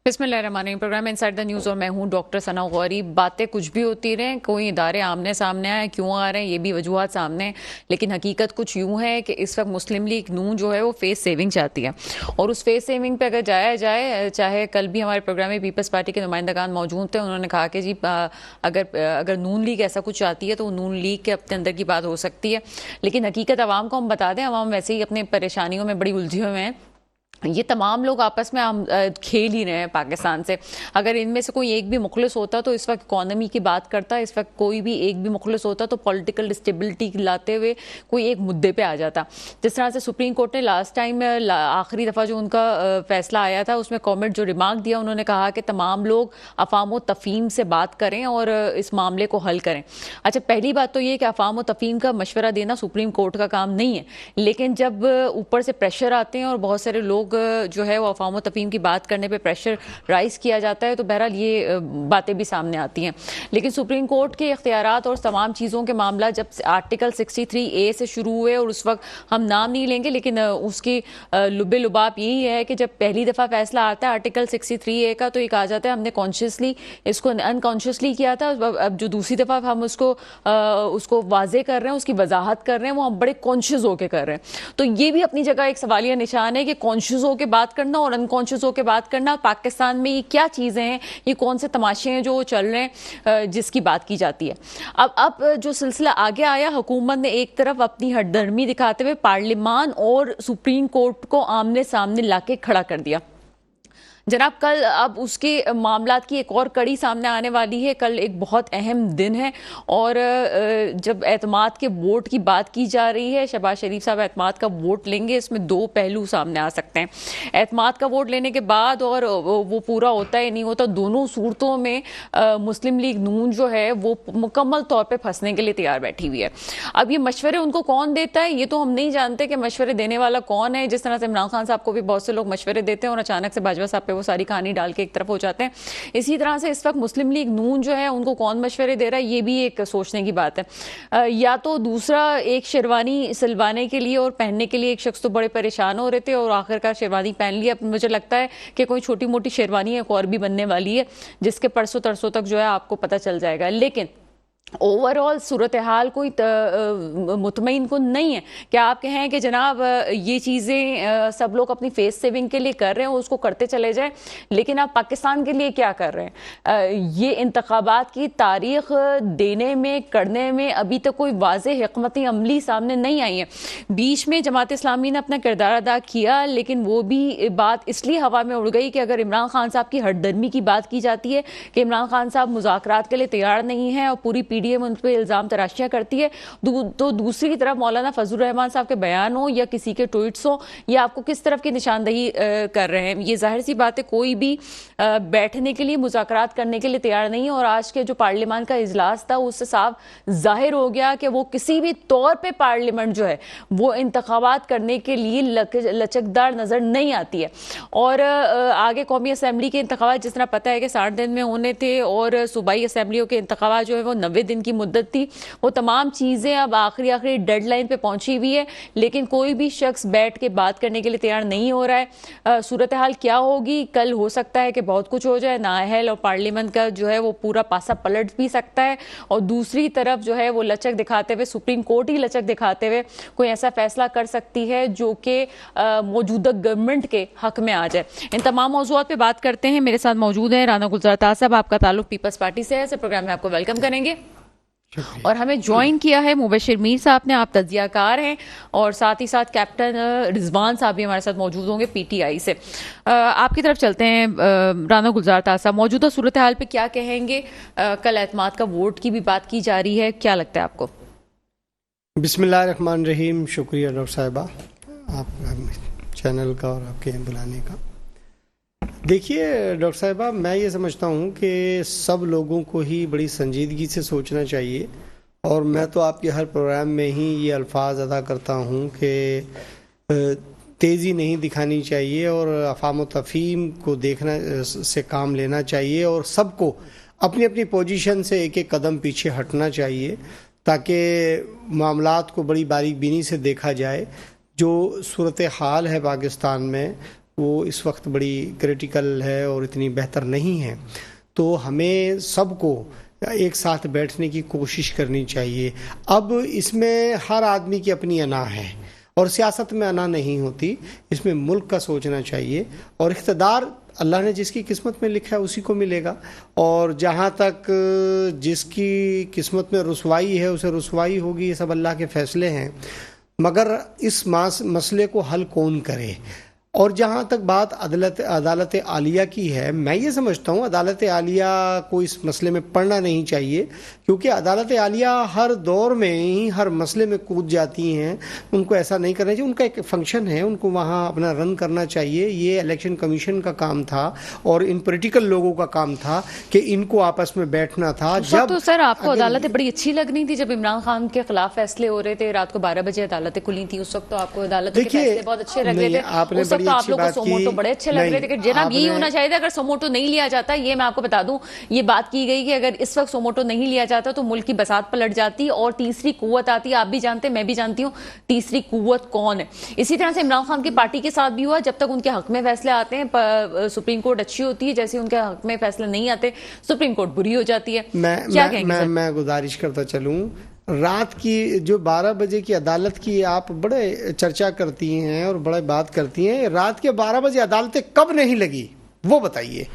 बिस्मिल्लाहिर्रहमानिर्रहीम। Programme inside the news और मैं हूं डॉक्टर सना गौरी। बातें कुछ भी होती रहें, कोई इदारे आमने सामने आए, क्यों आ रहे हैं ये भी वजूहत सामने हैं, लेकिन हकीकत कुछ यूं है कि इस वक्त मुस्लिम लीग नून जो है वो फेस सेविंग चाहती है। और उस फेस सेविंग पे अगर जाया जाए, चाहे कल भी हमारे प्रोग्राम में पीपल्स पार्टी के नुमाइंदगान मौजूद थे, उन्होंने कहा कि जी अगर नून लीग ऐसा कुछ चाहती है तो नून लीग के अपने अंदर की बात हो सकती है। लेकिन हकीकत आवाम को हम बता दें, आवाम वैसे ही अपनी परेशानियों में बड़ी उलझे हुए हैं। ये तमाम लोग आपस में हम खेल ही रहे हैं पाकिस्तान से। अगर इनमें से कोई एक भी मुखलिस होता तो इस वक्त इकॉनमी की बात करता, इस वक्त कोई भी एक भी मुखलिस होता तो पॉलिटिकल स्टेबिलिटी लाते हुए कोई एक मुद्दे पे आ जाता। जिस तरह से सुप्रीम कोर्ट ने लास्ट टाइम आखिरी दफ़ा जो उनका फैसला आया था उसमें कमेंट जो रिमार्क दिया, उन्होंने कहा कि तमाम लोग अफाम व तफहीम से बात करें और इस मामले को हल करें। अच्छा, पहली बात तो ये कि अफाम व तफहीम का मशवरा देना सुप्रीम कोर्ट का काम नहीं है, लेकिन जब ऊपर से प्रेशर आते हैं और बहुत सारे लोग जो है वो अफवाम तफहीम की बात करने पे प्रेशर राइज किया जाता है तो बहरहाल ये बातें भी सामने आती हैं। लेकिन सुप्रीम कोर्ट के इख्तियारात और तमाम चीज़ों के मामला जब आर्टिकल 63A से शुरू हुए, और उस वक्त हम नाम नहीं लेंगे लेकिन उसकी लुबे लुबाब यही है कि जब पहली दफ़ा फैसला आता है आर्टिकल 63A का तो ये कहा जाता है हमने कॉन्शियसली इसको अनकॉन्शियसली किया था। अब जो दूसरी दफ़ा हम उसको वाजे कर रहे हैं, उसकी वजाहत कर रहे हैं, वो हम बड़े कॉन्शियस होकर कर रहे हैं। तो ये भी अपनी जगह एक सवालिया निशान है कि कॉन्शियस होकर बात करना और अनकॉन्शियस होकर बात करना, पाकिस्तान में ये क्या चीज़ें हैं, ये कौन से तमाशे हैं जो चल रहे हैं जिसकी बात की जाती है। अब जो सिलसिला आगे आया, हुकूमत ने एक तरफ अपनी हठधर्मी दिखाते हुए पार्लियामान और सुप्रीम कोर्ट को आमने सामने लाके खड़ा कर दिया। जनाब, कल अब उसके मामलात की एक और कड़ी सामने आने वाली है। कल एक बहुत अहम दिन है और जब एतमाद के वोट की बात की जा रही है, शहबाज शरीफ साहब एतमाद का वोट लेंगे, इसमें दो पहलू सामने आ सकते हैं। एतमाद का वोट लेने के बाद और वो पूरा होता है नहीं होता, दोनों सूरतों में मुस्लिम लीग नून जो है वो मुकम्मल तौर पर फंसने के लिए तैयार बैठी हुई है। अब ये मशवरे उनको कौन देता है ये तो हम नहीं जानते कि मशवरे देने वाला कौन है। जिस तरह से इमरान खान साहब को भी बहुत से लोग मशवरे देते हैं और अचानक से बाजवा साहब पे वो सारी कहानी डाल के एक तरफ हो जाते हैं, इसी तरह से इस वक्त मुस्लिम लीग नून जो है उनको कौन मशवरे दे रहा है ये भी एक सोचने की बात है। या तो दूसरा, एक शेरवानी सिलवाने के लिए और पहनने के लिए एक शख्स तो बड़े परेशान हो रहे थे और आखिरकार शेरवानी पहन लिया। अब मुझे लगता है कि कोई छोटी मोटी शेरवानी एक और भी बनने वाली है जिसके परसों तरसों तक जो है आपको पता चल जाएगा। लेकिन ओवरऑल सूरत हाल कोई मुतमईन कुन नहीं है। क्या आप कहें कि जनाब ये चीज़ें सब लोग अपनी फेस सेविंग के लिए कर रहे हैं, उसको करते चले जाएं, लेकिन आप पाकिस्तान के लिए क्या कर रहे हैं? ये इंतखाबात की तारीख देने में, करने में अभी तक कोई वाज़ेह हिकमत अमली सामने नहीं आई है। बीच में जमात इस्लामी ने अपना किरदार अदा किया, लेकिन वो भी बात इसलिए हवा में उड़ गई कि अगर इमरान खान साहब की हठधर्मी की बात की जाती है कि इमरान खान साहब मुज़ाकरात के लिए तैयार नहीं है और पूरी पीडीएम उन पर इल्जाम तराशियां करती है, तो दूसरी तरफ मौलाना फजलुर रहमान साहब के बयान हो या किसी के ट्वीट्स हो, या आपको किस तरफ की निशानदही कर रहे हैं? ये जाहिर सी बात है कोई भी बैठने के लिए, मुज़ाकरात करने के लिए तैयार नहीं है। और आज के जो पार्लियामान का इजलास था उससे साफ जाहिर हो गया कि वो किसी भी तौर पर पार्लियामेंट जो है वो इंतखाबात करने के लिए लचकदार नजर नहीं आती है। और आगे कौमी असम्बली के इंतखाबात जिस तरह पता है कि 60 दिन में होने थे और सूबाई असम्बलियों के इंतखाबात जो है वो 90 दिन की मुद्दत थी। वो तमाम चीज़ें अब आखिरी डेडलाइन पे पहुंची हुई है, लेकिन कोई भी शख्स बैठ के बात करने के लिए तैयार नहीं हो रहा है। सूरत हाल क्या होगी कल, हो सकता है कि बहुत कुछ हो जाए, नाअहल और पार्लियामेंट का जो है वो पूरा पासा पलट भी सकता है। और दूसरी तरफ जो है वो लचक दिखाते हुए, सुप्रीम कोर्ट ही लचक दिखाते हुए कोई ऐसा फैसला कर सकती है जो कि मौजूदा गवर्नमेंट के हक में आ जाए। इन तमाम मौजूद पे बात करते हैं। मेरे साथ मौजूद है राना गुलजार ताज साहब, आपका ताल्लुक पीपल्स पार्टी से है। इस प्रोग्राम में आपको वेलकम करेंगे। और हमें ज्वाइन किया है मुबशिर मीर साहब ने, आप तज्जियाकार हैं, और साथ ही साथ कैप्टन रिजवान साहब भी हमारे साथ मौजूद होंगे पीटीआई से। आपकी तरफ चलते हैं राना गुलजार ताज साहब, मौजूदा सूरत हाल पे क्या कहेंगे? कल एतमाद का वोट की भी बात की जा रही है, क्या लगता है आपको? बिस्मिल्लाहिर्रहमानिर्रहीम। शुक्रिया डॉक्टर साहिबा आप चैनल का और आपके बुलाने का। देखिए डॉक्टर साहिबा, मैं ये समझता हूँ कि सब लोगों को ही बड़ी संजीदगी से सोचना चाहिए, और मैं तो आपके हर प्रोग्राम में ही ये अल्फाज अदा करता हूँ कि तेज़ी नहीं दिखानी चाहिए और अफ़ाम तफ़हीम को देखना से काम लेना चाहिए, और सबको अपनी अपनी पोजीशन से एक एक कदम पीछे हटना चाहिए ताकि मामलात को बड़ी बारीक बीनी से देखा जाए। जो सूरत हाल है पाकिस्तान में वो इस वक्त बड़ी क्रिटिकल है और इतनी बेहतर नहीं है। तो हमें सबको एक साथ बैठने की कोशिश करनी चाहिए। अब इसमें हर आदमी की अपनी अना है और सियासत में अना नहीं होती, इसमें मुल्क का सोचना चाहिए और इख्तिदार अल्लाह ने जिसकी किस्मत में लिखा है उसी को मिलेगा। और जहाँ तक जिसकी किस्मत में रुसवाई है उसे रुसवाई होगी, ये सब अल्लाह के फैसले हैं। मगर इस मसले को हल कौन करे? और जहाँ तक बात अदालत आलिया की है, मैं ये समझता हूँ अदालत आलिया को इस मसले में पढ़ना नहीं चाहिए, क्योंकि अदालत आलिया हर दौर में ही हर मसले में कूद जाती हैं। उनको ऐसा नहीं करना चाहिए, उनका एक फंक्शन है, उनको वहाँ अपना रन करना चाहिए। ये इलेक्शन कमीशन का काम था और इन पॉलिटिकल लोगों का काम था कि इनको आपस में बैठना था। जब तो सर आपको अदालतें बड़ी अच्छी लग रही थी जब इमरान खान के खिलाफ फैसले हो रहे थे, रात को 12 बजे अदालतें खुली थी, उस वक्त तो आपको अदालत के फैसले बहुत अच्छे लग रहे थे। आपने तो आप लोग को सोमोटो बड़े अच्छे लग रहे थे कि जनाब यही होना चाहिए था। अगर सोमोटो नहीं लिया जाता, ये मैं आपको बता दूं, ये बात की गई कि अगर इस वक्त सोमोटो नहीं लिया जाता तो मुल्क की बसात पलट जाती और तीसरी कुव्वत आती। आप भी जानते हैं, मैं भी जानती हूं तीसरी कुव्वत कौन है। इसी तरह से इमरान खान की पार्टी के साथ भी हुआ। जब तक उनके हक में फैसले आते हैं सुप्रीम कोर्ट अच्छी होती है, जैसे उनके हक में फैसले नहीं आते सुप्रीम कोर्ट बुरी हो जाती है। मैं गुजारिश करता चलूं, रात की जो 12 बजे की अदालत की आप बड़े चर्चा करती हैं और बड़े बात करती हैं, रात के 12 बजे अदालतें कब नहीं लगी वो बताइए।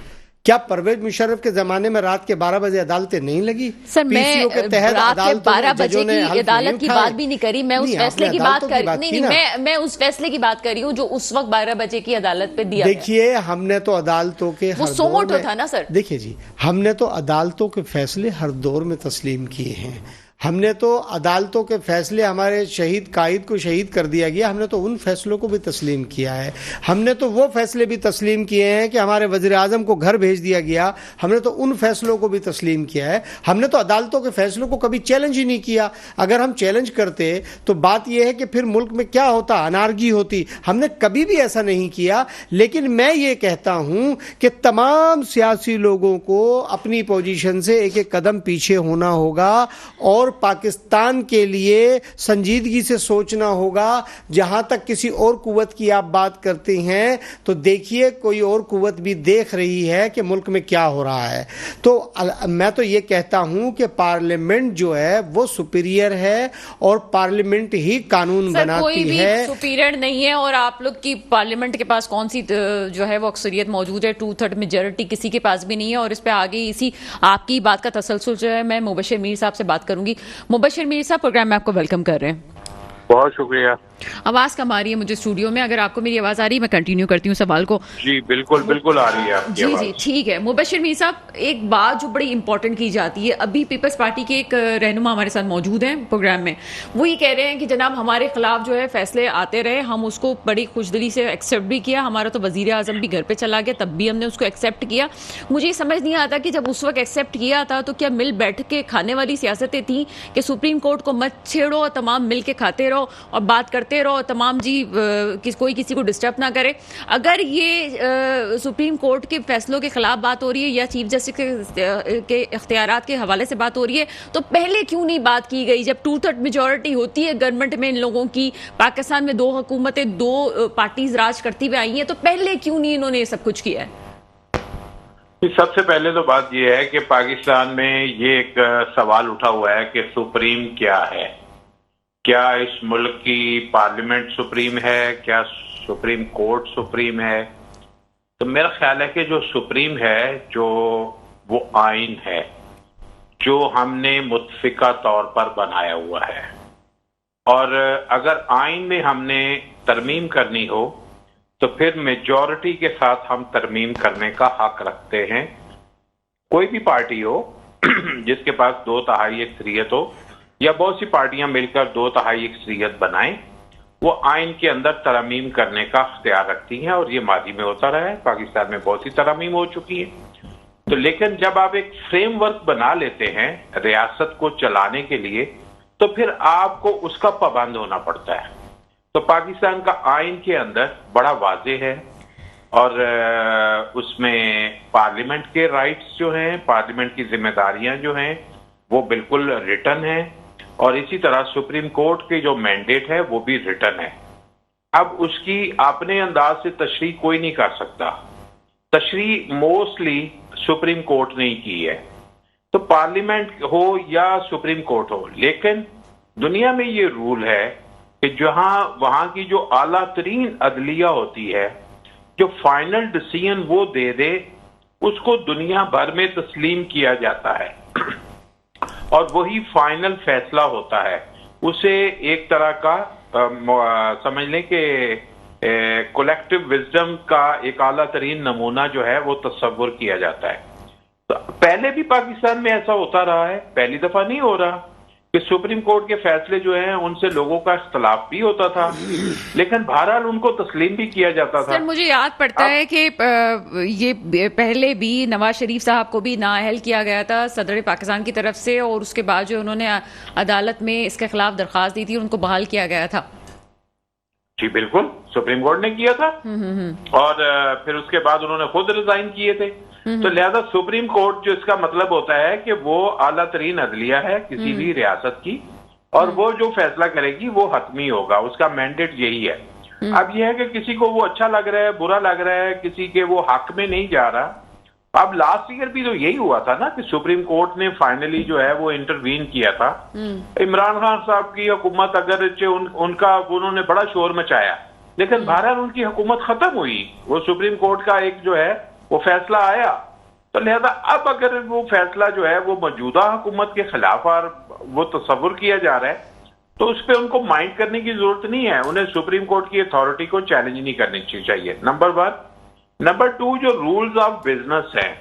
क्या परवेज मुशर्रफ के जमाने में रात के 12 बजे अदालतें नहीं लगी? सर मैं रात के 12 बजे की अदालत की बात भी नहीं करी, मैं उस फैसले की बात कर नहीं, मैं उस फैसले की बात कर रही हूँ जो उस वक्त 12 बजे की अदालत पे दिया। देखिए हमने तो अदालतों के वो सोमोटो था ना सर। देखिए जी, हमने तो अदालतों के फैसले हर दौर में तस्लीम किए हैं। हमने तो अदालतों के फैसले, हमारे शहीद कायद को शहीद कर दिया गया, हमने तो उन फैसलों को भी तस्लीम किया है। हमने तो वो फैसले भी तस्लीम किए हैं कि हमारे वज़ीर आज़म को घर भेज दिया गया, हमने तो उन फैसलों को भी तस्लीम किया है। हमने तो अदालतों के फैसलों को कभी चैलेंज ही नहीं किया। अगर हम चैलेंज करते तो बात यह है कि फिर मुल्क में क्या होता, अनारगी होती। हमने कभी भी ऐसा नहीं किया। लेकिन मैं ये कहता हूं कि तमाम सियासी लोगों को अपनी पोजीशन से एक एक कदम पीछे होना होगा और पाकिस्तान के लिए संजीदगी से सोचना होगा। जहां तक किसी और कुव्वत की आप बात करते हैं तो देखिए कोई और कुव्वत भी देख रही है कि मुल्क में क्या हो रहा है। तो मैं तो ये कहता हूं कि पार्लियामेंट जो है वो सुपीरियर है और पार्लियामेंट ही कानून बनाती कोई भी है। सुपीरियर नहीं है। और आप लोग की पार्लियामेंट के पास कौन सी जो है वो अक्सरियत मौजूद है, 2/3 मेजॉरिटी किसी के पास भी नहीं है। और इस पे आगे इसी आपकी बात का तसलसल जो है मैं मुबशिर मीर साहब से बात करूंगी। मुबशिर मीर साहब, प्रोग्राम में आपको वेलकम कर रहे हैं। बहुत शुक्रिया। आवाज कम आ रही है मुझे स्टूडियो में, अगर आपको मेरी आवाज आ रही है मैं कंटिन्यू करती हूँ सवाल को। जी बिल्कुल बिल्कुल आ रही है आपकी आवाज। जी ठीक है। मुबशिर मीर साहब, एक बात जो बड़ी इंपॉर्टेंट की जाती है, अभी पीपल्स पार्टी के एक रहनुमा हमारे साथ मौजूद हैं प्रोग्राम में, वो ये कह रहे हैं कि जनाब हमारे खिलाफ जो है फैसले आते रहे, हम उसको बड़ी खुशदिली से एक्सेप्ट भी किया, हमारा तो वजीर आजम भी घर पे चला गया तब भी हमने उसको एक्सेप्ट किया। मुझे ये समझ नहीं आता कि जब उस वक्त एक्सेप्ट किया था तो क्या मिल बैठ के खाने वाली सियासतें थी कि सुप्रीम कोर्ट को मत छेड़ो, तमाम मिल के खाते रहो और बात करते रहो, तमाम जी कोई किसी को डिस्टर्ब ना करे। अगर ये सुप्रीम कोर्ट के फैसलों के खिलाफ बात हो रही है या चीफ जस्टिस के इख्तियारात के हवाले से बात हो रही है तो पहले क्यों नहीं बात की गई? जब 2/3 मेजॉरिटी होती है गवर्नमेंट में इन लोगों की, पाकिस्तान में 2 हुकूमतें 2 पार्टीज राज करती हुई आई हैं, तो पहले क्यों नहीं इन्होंने ये सब कुछ किया है? सबसे पहले तो बात यह है कि पाकिस्तान में ये एक सवाल उठा हुआ है कि सुप्रीम क्या है। क्या इस मुल्क की पार्लियामेंट सुप्रीम है? क्या सुप्रीम कोर्ट सुप्रीम है? तो मेरा ख्याल है कि जो सुप्रीम है जो वो आइन है जो हमने मुत्फिका तौर पर बनाया हुआ है, और अगर आइन में हमने तरमीम करनी हो तो फिर मेजॉरिटी के साथ हम तरमीम करने का हक रखते हैं। कोई भी पार्टी हो जिसके पास 2/3 अक्सरियत हो या बहुत सी पार्टियां मिलकर 2/3 अक्सरियत बनाएं, वो आइन के अंदर तरमीम करने का अख्तियार रखती हैं और ये मादी में होता रहा है। पाकिस्तान में बहुत सी तरमीम हो चुकी है। तो लेकिन जब आप एक फ्रेमवर्क बना लेते हैं रियासत को चलाने के लिए तो फिर आपको उसका पाबंद होना पड़ता है। तो पाकिस्तान का आइन के अंदर बड़ा वाज़ेह है और उसमें पार्लियामेंट के राइट्स जो हैं, पार्लियामेंट की जिम्मेदारियां जो हैं वो बिल्कुल रिटन है और इसी तरह सुप्रीम कोर्ट की जो मैंडेट है वो भी रिटन है। अब उसकी अपने अंदाज से तशरीह कोई नहीं कर सकता। तशरीह मोस्टली सुप्रीम कोर्ट ने ही की है, तो पार्लियामेंट हो या सुप्रीम कोर्ट हो, लेकिन दुनिया में ये रूल है कि वहां की जो आला तरीन अदलिया होती है, जो फाइनल डिसीजन वो दे दे, उसको दुनिया भर में तस्लीम किया जाता है और वही फाइनल फैसला होता है। उसे एक तरह का समझ लें कि कलेक्टिव विजडम का एक आला तरीन नमूना जो है वो तस्वुर किया जाता है। तो पहले भी पाकिस्तान में ऐसा होता रहा है, पहली दफा नहीं हो रहा कि सुप्रीम कोर्ट के फैसले जो हैं उनसे लोगों का इख्तलाफ भी होता था, लेकिन बहरहाल उनको तस्लीम भी किया जाता था। सर, मुझे याद पड़ता है कि ये पहले भी नवाज शरीफ साहब को भी नाअहल किया गया था सदर पाकिस्तान की तरफ से, और उसके बाद जो उन्होंने अदालत में इसके खिलाफ दरख्वास्त दी थी, उनको बहाल किया गया था। जी बिल्कुल, सुप्रीम कोर्ट ने किया था और फिर उसके बाद उन्होंने खुद रिजाइन किए थे। तो लिहाजा सुप्रीम कोर्ट जो इसका मतलब होता है कि वो आला तरीन अदलिया है किसी भी रियासत की, और वो जो फैसला करेगी वो हतमी होगा, उसका मैंडेट यही है। अब यह है कि किसी को वो अच्छा लग रहा है, बुरा लग रहा है, किसी के वो हक में नहीं जा रहा। अब लास्ट ईयर भी तो यही हुआ था ना कि सुप्रीम कोर्ट ने फाइनली जो है वो इंटरवीन किया था। इमरान खान साहब की हुकूमत अगर उन्होंने बड़ा शोर मचाया, लेकिन बहरहाल उनकी हुकूमत खत्म हुई, वो सुप्रीम कोर्ट का एक जो है वो फैसला आया। तो लिहाजा अब अगर वो फैसला जो है वो मौजूदा हुकूमत के खिलाफ और वो तस्वुर किया जा रहा है, तो उस पर उनको माइंड करने की जरूरत नहीं है। उन्हें सुप्रीम कोर्ट की अथॉरिटी को चैलेंज नहीं करनी चाहिए, नंबर 1। नंबर 2, जो रूल्स ऑफ बिजनेस है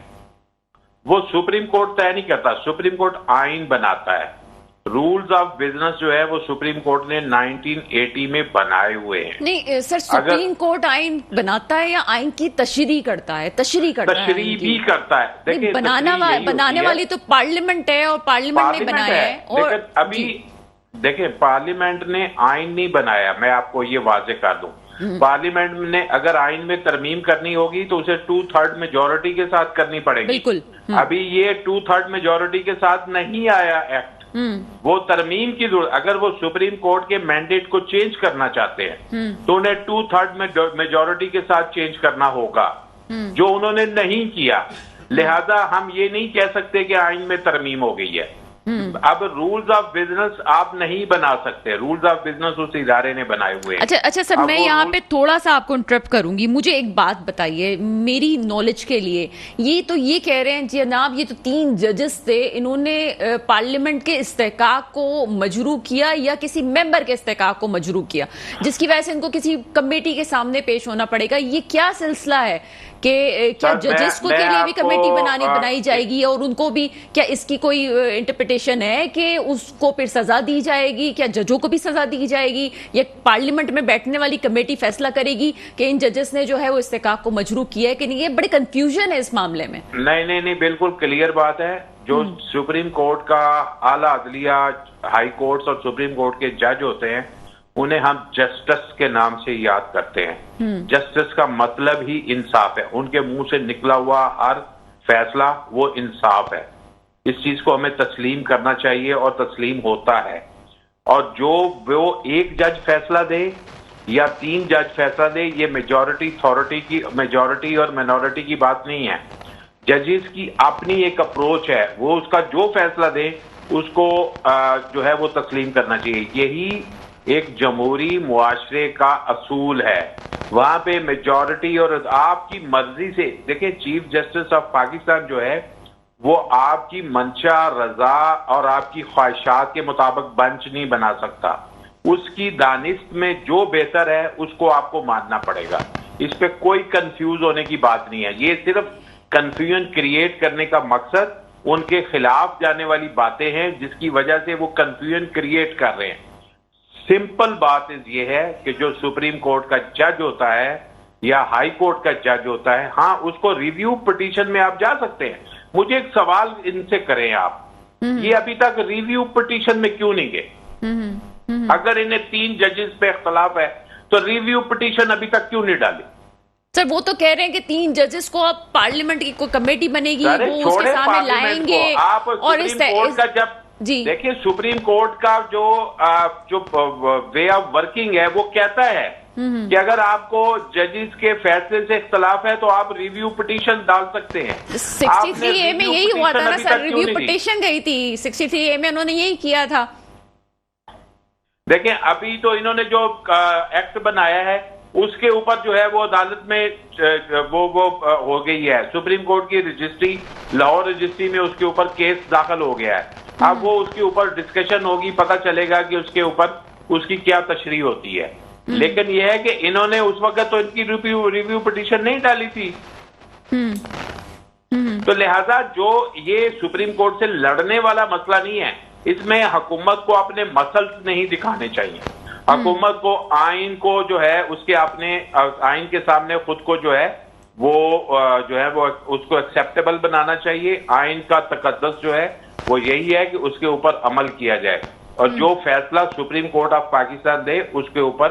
वो सुप्रीम कोर्ट तय नहीं करता, सुप्रीम कोर्ट आइन बनाता है। रूल्स ऑफ बिजनेस जो है वो सुप्रीम कोर्ट ने 1980 में बनाए हुए हैं। नहीं सर, सुप्रीम कोर्ट आइन बनाता है या आइन की तशरीह करता है? तशरीह भी करता है। देखिए, बनाने वाली तो पार्लियामेंट है, और पार्लियामेंट ने बनाया है। और अभी देखिए, पार्लियामेंट ने आइन नहीं बनाया, मैं आपको ये वाजे कर दूं। पार्लियामेंट ने अगर आइन में तरमीम करनी होगी तो उसे 2/3 मेजोरिटी के साथ करनी पड़ेगी। बिल्कुल। अभी ये 2/3 मेजोरिटी के साथ नहीं आया एक्ट, वो तरमीम की जरूरत। अगर वो सुप्रीम कोर्ट के मैंडेट को चेंज करना चाहते हैं तो उन्हें 2/3 मेजोरिटी के साथ चेंज करना होगा, जो उन्होंने नहीं किया। लिहाजा हम ये नहीं कह सकते कि आइन में तरमीम हो गई है। अब रूल्स ऑफ बिजनेस आप नहीं बना सकते, रूल्स ऑफ बिजनेस उस इदारे ने बनाए हुए हैं। अच्छा सर, मैं यहाँ पे थोड़ा सा आपको इंटरप्ट करूंगी। मुझे एक बात बताइए मेरी नॉलेज के लिए। ये कह रहे हैं जनाब, ये तो 3 जजेस थे, इन्होंने पार्लियामेंट के इस्तेहकाक को मजरू किया या किसी मेंबर के इस्तेहकाक को मजरू किया, जिसकी वजह से इनको किसी कमेटी के सामने पेश होना पड़ेगा। ये क्या सिलसिला है कि क्या जजेस को के लिए भी कमेटी बनाई जाएगी, और उनको भी क्या इसकी कोई इंटरप्रिटेशन है कि उसको फिर सजा दी जाएगी? क्या जजों को भी सजा दी जाएगी, या पार्लियामेंट में बैठने वाली कमेटी फैसला करेगी कि इन जजेस ने जो है वो इस्तेहकाक को मजरू किया है कि नहीं? ये बड़ी कंफ्यूजन है इस मामले में। नहीं, बिल्कुल क्लियर बात है। जो सुप्रीम कोर्ट का आला अदलिया, हाई कोर्ट्स और सुप्रीम कोर्ट के जज होते हैं, उन्हें हम जस्टिस के नाम से याद करते हैं। जस्टिस का मतलब ही इंसाफ है, उनके मुंह से निकला हुआ हर फैसला वो इंसाफ है। इस चीज को हमें तस्लीम करना चाहिए और तस्लीम होता है। और जो वो एक जज फैसला दे या 3 जज फैसला दे, ये मेजॉरिटी और मिनॉरिटी की बात नहीं है। जजेस की अपनी एक अप्रोच है, वो उसका जो फैसला दे उसको जो है वो तस्लीम करना चाहिए। यही एक जमहूरी मुआशरे का असूल है। वहां पे मेजॉरिटी और आपकी मर्जी से, देखिए चीफ जस्टिस ऑफ पाकिस्तान जो है वो आपकी मंशा, रजा और आपकी ख्वाहिशात के मुताबिक बेंच नहीं बना सकता। उसकी दानिश में जो बेहतर है उसको आपको मानना पड़ेगा। इस पे कोई कंफ्यूज होने की बात नहीं है। ये सिर्फ कंफ्यूजन क्रिएट करने का मकसद उनके खिलाफ जाने वाली बातें हैं, जिसकी वजह से वो कंफ्यूजन क्रिएट कर रहे हैं। सिंपल बात ये है कि जो सुप्रीम कोर्ट का जज होता है या हाई कोर्ट का जज होता है, हाँ, उसको रिव्यू पिटीशन में आप जा सकते हैं। मुझे एक सवाल इनसे करें आप, ये अभी तक रिव्यू पिटीशन में क्यों नहीं गए? अगर इन्हें 3 जजेस पे इख्तलाफ है तो रिव्यू पिटीशन अभी तक क्यों नहीं डाली? सर, वो तो कह रहे हैं कि 3 जजेस को अब पार्लियामेंट की कोई कमेटी बनेगी, वो उसके सामने लाएंगे। आप और सुप्रीम कोर्ट का जब जी देखिए, सुप्रीम कोर्ट का जो वे ऑफ वर्किंग है वो कहता है कि अगर आपको जजेस के फैसले से इख्तलाफ है तो आप रिव्यू पिटीशन डाल सकते हैं। 63A में यही हुआ था ना सर, रिव्यू पिटीशन गई थी 63A में, उन्होंने यही किया था। देखें अभी तो इन्होंने जो एक्ट बनाया है उसके ऊपर जो है वो अदालत में वो हो गई है, सुप्रीम कोर्ट की रजिस्ट्री, लाहौर रजिस्ट्री में उसके ऊपर केस दाखिल हो गया है। अब वो उसके ऊपर डिस्कशन होगी, पता चलेगा कि उसके ऊपर उसकी क्या तशरीह होती है। लेकिन यह है कि इन्होंने उस वक्त तो इनकी रिव्यू पिटीशन नहीं डाली थी। तो लिहाजा जो ये सुप्रीम कोर्ट से लड़ने वाला मसला नहीं है, इसमें हुकूमत को अपने मसल्स नहीं दिखाने चाहिए। हुकूमत को आइन को जो है उसके अपने आइन के सामने खुद को जो है वो उसको एक्सेप्टेबल बनाना चाहिए। आइन का तकद्दुस जो है वो यही है कि उसके ऊपर अमल किया जाए और जो फैसला सुप्रीम कोर्ट ऑफ पाकिस्तान दे उसके ऊपर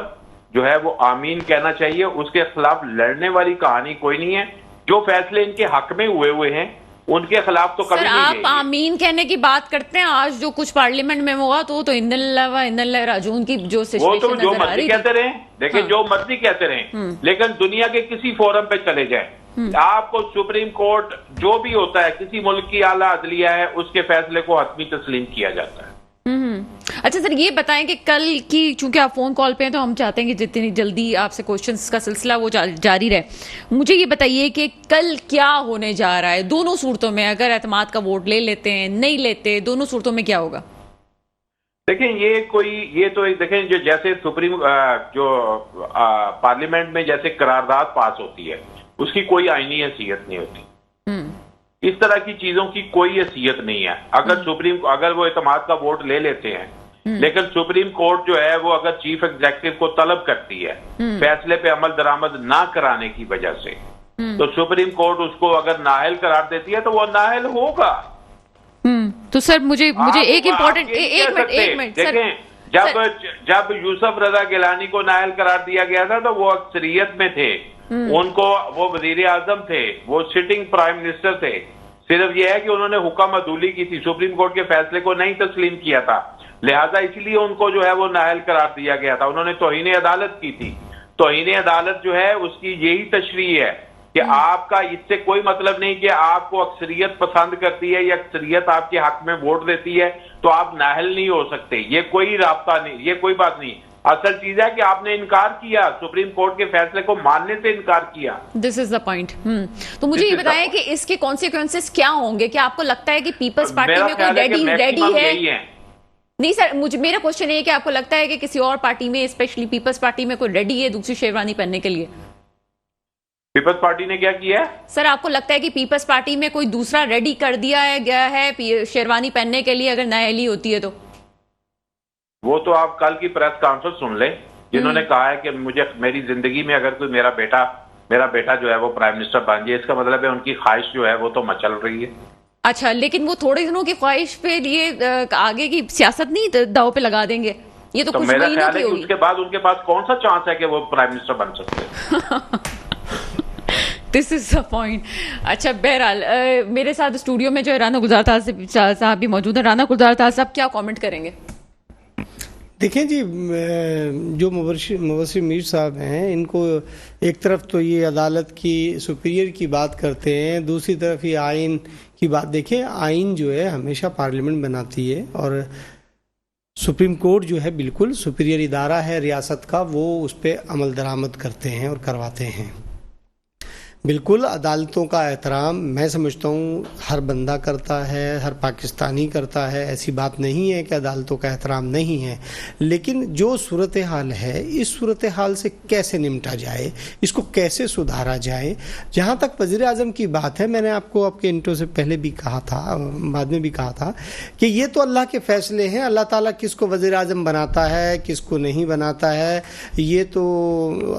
जो है वो आमीन कहना चाहिए। उसके खिलाफ लड़ने वाली कहानी कोई नहीं है। जो फैसले इनके हक में हुए हैं उनके खिलाफ तो कभी नहीं। आप आमीन कहने की बात करते हैं, आज जो कुछ पार्लियामेंट में हुआ तो इन्नल्लाह राजून की जो सिचुएशन वो तो जो मर्जी कहते रहे, देखिए जो मर्जी कहते रहे, लेकिन दुनिया के किसी फोरम पे चले जाए आपको सुप्रीम कोर्ट जो भी होता है किसी मुल्क की आला अदलिया है उसके फैसले को हतमी तस्लीम किया जाता है। अच्छा सर, ये बताएं कि कल की, चूंकि आप फोन कॉल पे हैं तो हम चाहते हैं कि जितनी जल्दी आपसे क्वेश्चंस का सिलसिला वो जारी रहे। मुझे ये बताइए कि कल क्या होने जा रहा है दोनों सूरतों में, अगर एतमाद का वोट ले लेते हैं नहीं लेते, दोनों सूरतों में क्या होगा? देखें ये तो देखें जो जैसे सुप्रीम पार्लियामेंट में जैसे करारदाद पास होती है उसकी कोई आईनी हैसियत नहीं होती। इस तरह की चीजों की कोई हैसियत नहीं है। अगर वो एतमाद का वोट ले लेते हैं लेकिन सुप्रीम कोर्ट जो है वो अगर चीफ एग्जीक्यूटिव को तलब करती है फैसले पे अमल दरामद ना कराने की वजह से, तो सुप्रीम कोर्ट उसको अगर नाअहल करार देती है तो वो नाअहल होगा। तो सर मुझे एक इम्पोर्टेंट एक मिनट देखें, जब यूसुफ रजा गिलानी को नाअहल करार दिया गया था तो वो अक्सरियत में थे, उनको वो वजीर आजम थे, वो सिटिंग प्राइम मिनिस्टर थे। सिर्फ यह है कि उन्होंने हुक्म अदूली की थी, सुप्रीम कोर्ट के फैसले को नहीं तस्लीम किया था, लिहाजा इसलिए उनको जो है वो नाअहल करार दिया गया था। उन्होंने तौहीन अदालत की थी। तौहीन अदालत जो है उसकी यही तशरीह है कि आपका इससे कोई मतलब नहीं कि आपको अक्सरियत पसंद करती है या अक्सरियत आपके हक में वोट देती है तो आप नाअहल नहीं हो सकते। ये कोई राब्ता नहीं, ये कोई बात नहीं। असल चीज है कि आपने इनकार किया, सुप्रीम कोर्ट के फैसले को मानने से इनकार किया। This is the point. तो मुझे ये बताएं कि इसके कॉन्सिक्वेंसेस क्या होंगे? क्या आपको लगता है कि पीपल्स पार्टी में कोई रेडी है? नहीं सर, मेरा क्वेश्चन ये कि आपको लगता है कि किसी और पार्टी में, स्पेशली पीपल्स पार्टी में, कोई रेडी है दूसरी शेरवानी पहनने के लिए? पीपल्स पार्टी ने क्या किया सर? आपको लगता है कि पीपल्स पार्टी में कोई दूसरा रेडी कर दिया गया है शेरवानी पहनने के लिए अगर नाअहली होती है तो? वो तो आप कल की प्रेस कॉन्फ्रेंस सुन लें, जिन्होंने कहा है कि मुझे मेरी जिंदगी में अगर कोई मेरा बेटा जो है वो प्राइम मिनिस्टर बन जाए, इसका मतलब है उनकी ख्वाहिश जो है वो तो मचल रही है। अच्छा, लेकिन वो थोड़े दिनों की ख्वाहिश पे ये आगे की सियासत नहीं दाव पे लगा देंगे? ये तो कुछ मेरा ख्याल है कि उसके बाद उनके पास कौन सा चांस है कि वो प्राइम मिनिस्टर बन सकते हैं। This is the point. अच्छा, बहरहाल मेरे साथ स्टूडियो में जो है राना गुलजार साहब भी मौजूद है। राना गुलजार साहब क्या कमेंट करेंगे? देखें जी, जो मुबस्सिर मीर साहब हैं, इनको एक तरफ तो ये अदालत की सुपीरियर की बात करते हैं, दूसरी तरफ ये आइन की बात। देखें, आइन जो है हमेशा पार्लियामेंट बनाती है और सुप्रीम कोर्ट जो है बिल्कुल सुपीरियर इदारा है रियासत का, वो उस पर अमल दरामद करते हैं और करवाते हैं। बिल्कुल अदालतों का एहतराम मैं समझता हूँ हर बंदा करता है, हर पाकिस्तानी करता है। ऐसी बात नहीं है कि अदालतों का एहतराम नहीं है, लेकिन जो सूरत हाल है, इस सूरत हाल से कैसे निपटा जाए, इसको कैसे सुधारा जाए। जहाँ तक वज़ीर आज़म की बात है, मैंने आपको आपके इंट्रो से पहले भी कहा था, बाद में भी कहा था कि ये तो अल्लाह के फ़ैसले हैं। अल्लाह ताला किसको वज़ीर आज़म बनाता है, किसको नहीं बनाता है, ये तो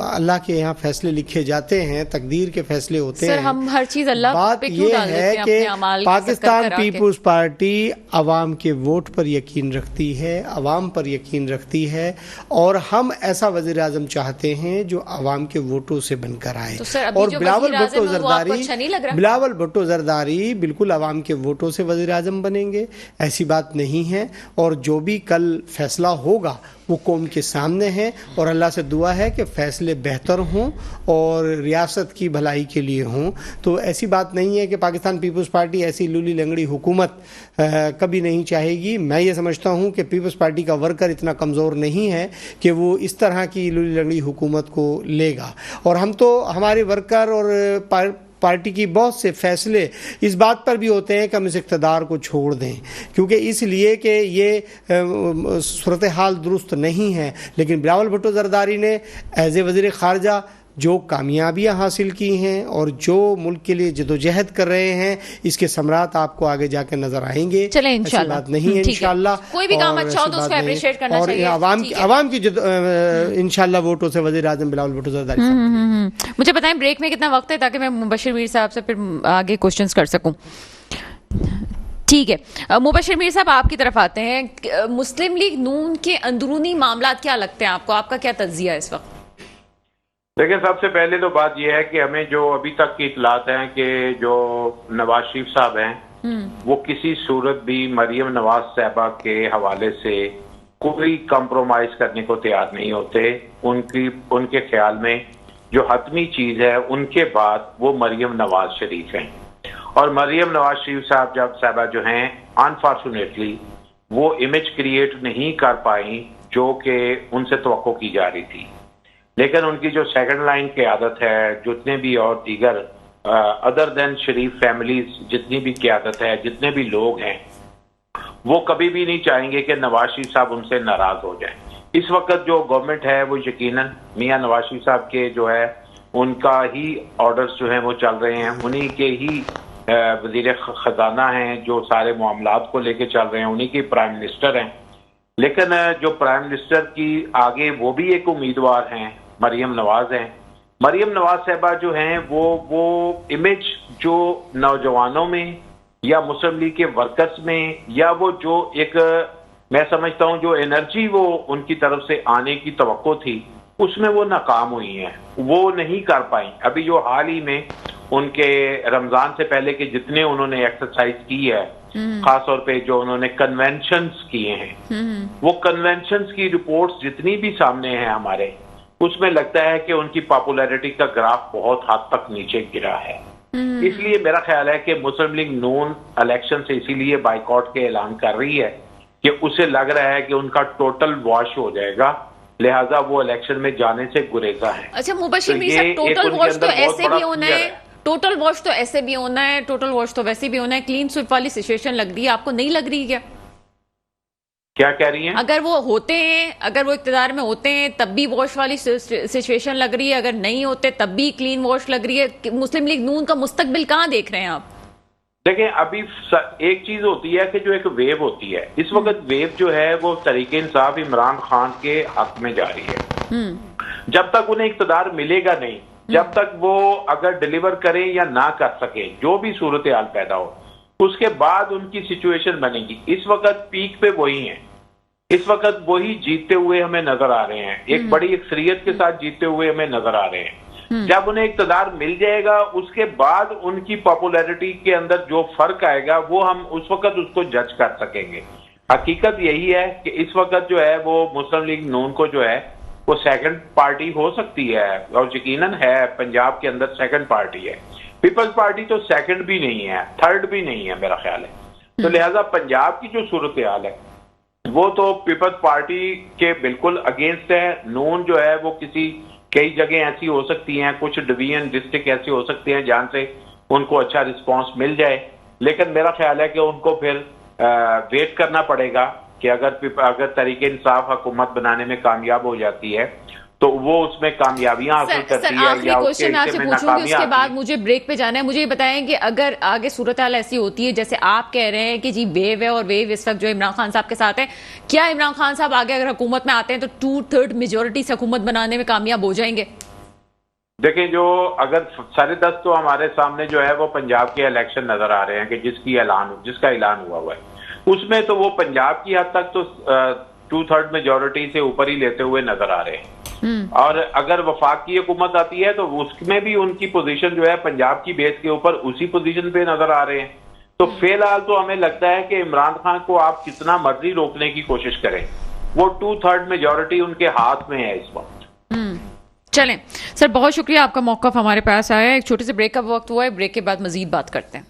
अल्लाह के यहाँ फ़ैसले लिखे जाते हैं, तकदीर के फैसले होते सर, हैं। हम हर चीज अल्लाह बात पे क्यों यह डाल देते है हैं अपने कि अमाल की पाकिस्तान शक्कर करा के? पीपुल्स पार्टी अवाम के वोट पर यकीन रखती है, अवाम पर यकीन रखती है, और हम ऐसा वज़ीर आज़म चाहते हैं जो अवाम के वोटों से बनकर आए। तो सर, अभी और जो बिलावल वज़ीर आज़म भुट्टो है, वो आपको अच्छा नहीं लग रहा? बिलावल भुट्टो जरदारी बिल्कुल अवाम के वोटों से वज़ीर आज़म बनेंगे, ऐसी बात नहीं है। और जो भी कल फैसला होगा वो कौम के सामने है, और अल्लाह से दुआ है कि फ़ैसले बेहतर हों और रियासत की भलाई के लिए हों। तो ऐसी बात नहीं है कि पाकिस्तान पीपल्स पार्टी ऐसी लूली लंगड़ी हुकूमत कभी नहीं चाहेगी। मैं ये समझता हूँ कि पीपल्स पार्टी का वर्कर इतना कमज़ोर नहीं है कि वो इस तरह की लूली लंगड़ी हुकूमत को लेगा। और हम तो हमारे वर्कर और पार्टी की बहुत से फैसले इस बात पर भी होते हैं कि हम इस इक़्तिदार को छोड़ दें, क्योंकि इसलिए कि ये सूरत हाल दुरुस्त नहीं है। लेकिन बिलावल भुट्टो जरदारी ने एज ए वज़ीर ख़ारजा जो कामयाबियां हासिल की हैं और जो मुल्क के लिए जदोजहद कर रहे हैं, इसके समरात आपको आगे जाकर नजर आएंगे। चले इंशाल्लाह, बात नहीं है, ठीक है। इंशाल्लाह कोई भी काम अच्छा हो तो उसको appreciate करना और चाहिए। आवाम की इंशाल्लाह वोटों से वज़ीर आज़म बिलावल भुट्टो जरदारी। मुझे बताएं ब्रेक में कितना वक्त है ताकि मैं मुबशिर मीर साहब से फिर आगे क्वेश्चंस कर सकूं। ठीक है, मुबशिर मीर साहब आपकी तरफ आते हैं। मुस्लिम लीग नून के अंदरूनी मामलात क्या लगते हैं आपको? आपका क्या तज्जिया है इस वक्त? देखिए, सबसे पहले तो बात यह है कि हमें जो अभी तक की इतलात हैं कि जो नवाज शरीफ साहब हैं वो किसी सूरत भी मरियम नवाज साहबा के हवाले से कोई कंप्रोमाइज करने को तैयार नहीं होते। उनके ख्याल में जो हतमी चीज है उनके बाद वो मरियम नवाज शरीफ हैं। और मरियम नवाज शरीफ साहबा जो हैं, अनफॉर्चुनेटली वो इमेज क्रिएट नहीं कर पाई जो कि उनसे तवक्को की जा रही थी। लेकिन उनकी जो सेकंड लाइन क़यादत है, जितने भी और दीगर अदर देन शरीफ फैमिलीज जितनी भी क़यादत है, जितने भी लोग हैं, वो कभी भी नहीं चाहेंगे कि नवाज शरीफ साहब उनसे नाराज हो जाएं। इस वक्त जो गवर्नमेंट है वो यकीनन मियां नवाज शरीफ साहब के जो है उनका ही ऑर्डर्स जो हैं वो चल रहे हैं, उन्हीं के ही वजीर खजाना हैं जो सारे मामलात को लेके चल रहे हैं, उन्हीं के प्राइम मिनिस्टर हैं। लेकिन जो प्राइम मिनिस्टर की आगे वो भी एक उम्मीदवार हैं, मरियम नवाज हैं। मरियम नवाज साहबा जो हैं वो इमेज जो नौजवानों में या मुस्लिम लीग के वर्कर्स में, या वो जो एक मैं समझता हूं जो एनर्जी वो उनकी तरफ से आने की तवक्को थी, उसमें वो नाकाम हुई हैं, वो नहीं कर पाई। अभी जो हाल ही में उनके रमजान से पहले के जितने उन्होंने एक्सरसाइज की है, खास तौर पे जो उन्होंने कन्वेंशंस किए हैं, वो कन्वेंशंस की रिपोर्ट्स जितनी भी सामने हैं हमारे, उसमें लगता है कि उनकी पॉपुलैरिटी का ग्राफ बहुत हद तक नीचे गिरा है। इसलिए मेरा ख्याल है कि मुस्लिम लीग नून इलेक्शन से इसीलिए बाइकआउट के ऐलान कर रही है कि उसे लग रहा है कि उनका टोटल वॉश हो जाएगा, लिहाजा वो इलेक्शन में जाने से गुरेजा है। अच्छा मुबशिर मीर साहब, टोटल वॉश तो ऐसे भी होना है, टोटल वॉश तो ऐसे भी होना है, टोटल वॉश तो वैसे भी होना है। क्लीन स्वीप वाली सिचुएशन लग रही है, आपको नहीं लग रही क्या? क्या कह रही हैं? अगर वो होते हैं, अगर वो इक्तिदार में होते हैं तब भी वॉश वाली सिचुएशन लग रही है, अगर नहीं होते तब भी क्लीन वॉश लग रही है। मुस्लिम लीग नून का मुस्तकबिल कहाँ देख रहे हैं आप? देखें, अभी एक चीज होती है कि जो एक वेव होती है, इस वक्त वेव जो है वो तरीके इंसाफ इमरान खान के हक में जा रही है। जब तक उन्हें इक्तदार मिलेगा नहीं, जब तक वो अगर डिलीवर करें या ना कर सके, जो भी सूरत हाल पैदा हो, उसके बाद उनकी सिचुएशन बनेगी। इस वक्त पीक पे वही है, इस वक्त वही जीतते हुए हमें नजर आ रहे हैं, एक बड़ी अक्सरियत के साथ जीतते हुए हमें नजर आ रहे हैं। जब उन्हें इक्तदार मिल जाएगा, उसके बाद उनकी पॉपुलैरिटी के अंदर जो फर्क आएगा वो हम उस वक्त उसको जज कर सकेंगे। हकीकत यही है कि इस वक्त जो है वो मुस्लिम लीग नून को जो है वो सेकंड पार्टी हो सकती है, और यकीनन है, पंजाब के अंदर सेकंड पार्टी है। पीपल्स पार्टी तो सेकंड भी नहीं है, थर्ड भी नहीं है मेरा ख्याल है। तो लिहाजा पंजाब की जो सूरत हाल है वो तो पीपल्स पार्टी के बिल्कुल अगेंस्ट है। नून जो है वो कई जगह ऐसी हो सकती हैं, कुछ डिवीजन डिस्ट्रिक्ट ऐसी हो सकती हैं जहां से उनको अच्छा रिस्पांस मिल जाए, लेकिन मेरा ख्याल है कि उनको फिर वेट करना पड़ेगा कि अगर तरीके इंसाफ हुकूमत बनाने में कामयाब हो जाती है तो वो उसमें कामयाबियां हासिल करती है। आखिरी क्वेश्चन आपसे पूछूंगी, उसके बाद मुझे ब्रेक पे जाना है। मुझे ये बताएं कि अगर आगे सूरत हाल ऐसी होती है जैसे आप कह रहे हैं कि जी वेव है और वेव इस वक्त जो इमरान खान साहब के साथ है, क्या इमरान खान साहब आगे अगर हुकूमत में आते हैं तो 2/3 मेजोरिटी से हुकूमत बनाने में कामयाब हो जाएंगे? देखिए, जो अगर 10.5 तो हमारे सामने जो है वो पंजाब के इलेक्शन नजर आ रहे हैं कि जिसका ऐलान हुआ है, उसमें तो वो पंजाब की हद तक तो 2/3 मेजोरिटी से ऊपर ही लेते हुए नजर आ रहे हैं। और अगर वफाक की हुकूमत आती है तो उसमें भी उनकी पोजीशन जो है पंजाब की बेस के ऊपर उसी पोजीशन पे नजर आ रहे हैं। तो फिलहाल तो हमें लगता है कि इमरान खान को आप कितना मर्जी रोकने की कोशिश करें, वो 2/3 मेजोरिटी उनके हाथ में है इस वक्त। चलें सर, बहुत शुक्रिया, आपका मौक़िफ़ हमारे पास आया है। एक छोटे से ब्रेक का वक्त हुआ है, ब्रेक के बाद मजीद बात करते हैं।